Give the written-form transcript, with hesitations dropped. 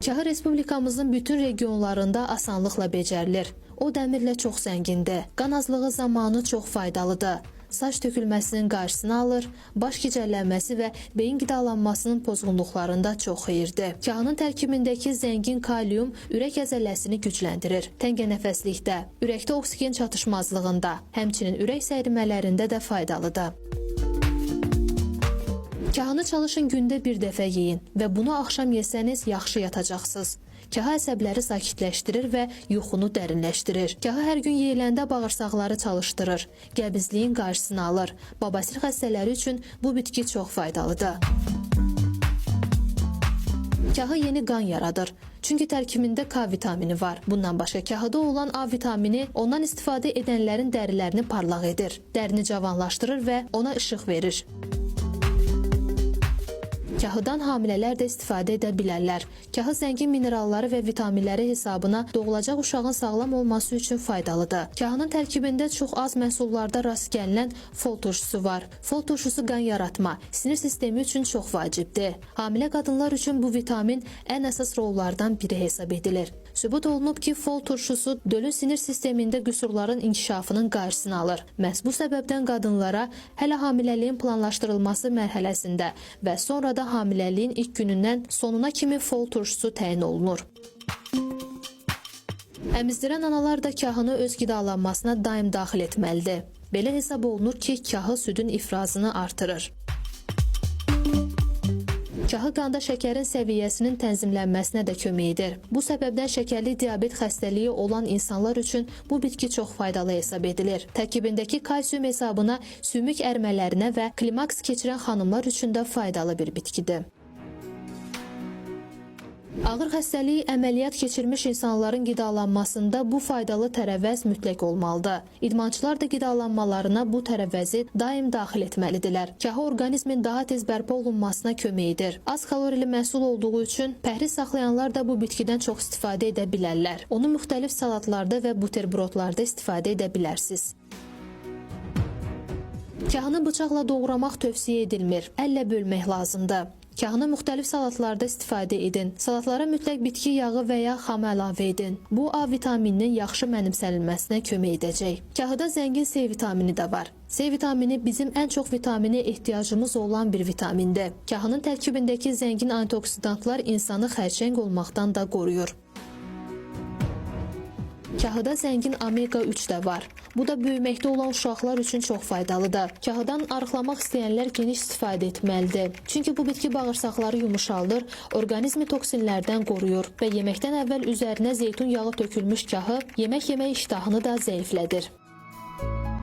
Kahı Respublikamızın bütün regionlarında asanlıqla becərilir. O dəmirlə çox zəngindir. Qan azlığı zamanı çox faydalıdır. Saç tökülməsinin qarşısını alır, baş gicəllənməsi və beyin qidalanmasının pozğunluqlarında çox xeyirdir. Kahının tərkibindəki zəngin kalium ürək əzələsini gücləndirir. Təngənəfəslikdə, ürəkdə oksigen çatışmazlığında, həmçinin ürək səyrimələrində də faydalıdır. Kahını çalışın gündə bir dəfə yeyin və bunu axşam yesəniz yaxşı yatacaqsınız. Kahı əsəbləri sakitləşdirir və yuxunu dərinləşdirir. Kahı hər gün yeyiləndə bağırsaqları çalışdırır, qəbizliyin qarşısını alır. Babasir xəstələri üçün bu bitki çox faydalıdır. Kahı yeni qan yaradır. Çünki tərkibində K vitamini var. Bundan başqa kahıda olan A vitamini ondan istifadə edənlərin dərilərini parlaq edir. Dərini cavanlaşdırır və ona işıq verir. Kahıdan hamilələr də istifadə edə bilərlər. Kahı zəngin mineralları və vitaminləri hesabına doğulacaq uşağın sağlam olması üçün faydalıdır. Kahının tərkibində çox az məhsullarda rast gəlinən fol turşusu var. Fol turşusu qan yaratma, sinir sistemi üçün çox vacibdir. Hamilə qadınlar üçün bu vitamin ən əsas rollardan biri hesab edilir. Sübut olunub ki, fol turşusu dölün sinir sistemində qüsurların inkişafının qarşısını alır. Məhz bu səbəbdən qadınlara hələ hamiləliyin planlaşdırılması mərhələsində və sonra da hamiləliyin ilk günündən sonuna kimi fol turşusu təyin olunur. Əmizdirən analar da kahını öz qidalanmasına daim daxil etməlidir. Belə hesab olunur ki, kahı südün ifrazını artırır. Kahı qanda şəkərin səviyyəsinin tənzimlənməsinə də kömək edir. Bu səbəbdən şəkərli diabet xəstəliyi olan insanlar üçün bu bitki çox faydalı hesab edilir. Tərkibindəki kalsium hesabına sümük ərmələrinə və klimaks keçirən xanımlar üçün də faydalı bir bitkidir. Ağır xəstəliyi əməliyyat keçirmiş insanların qidalanmasında bu faydalı tərəvəz mütləq olmalıdır. İdmançılar da qidalanmalarına bu tərəvəzi daim daxil etməlidirlər. Kahı orqanizmin daha tez bərpa olunmasına kömək edir. Az kalorili məhsul olduğu üçün pəhriz saxlayanlar da bu bitkidən çox istifadə edə bilərlər. Onu müxtəlif salatlarda və buterbrotlarda istifadə edə bilərsiniz. Kahını bıçaqla doğramaq tövsiyə edilmir. Əllə bölmək lazımdır. Kahını müxtəlif salatlarda istifadə edin. Salatlara mütləq bitki yağı və ya xam əlavə edin. Bu A vitamininin yaxşı mənimsənilməsinə kömək edəcək. Kahıda zəngin C vitamini də var. C vitamini bizim ən çox vitamini ehtiyacımız olan bir vitamindir. Kahının tərkibindəki zəngin antioksidantlar insanı xərçəng olmaqdan da qoruyur. Kahıda zəngin omega 3 də var. Bu da böyüməkdə olan uşaqlar üçün çox faydalıdır. Kahıdan arıqlamaq istəyənlər geniş istifadə etməlidir. Çünki bu bitki bağırsaqları yumuşaldır, orqanizmi toksinlərdən qoruyur və yeməkdən əvvəl üzərinə zeytun yağı tökülmüş kahı yemək yemək iştahını da zəiflədir.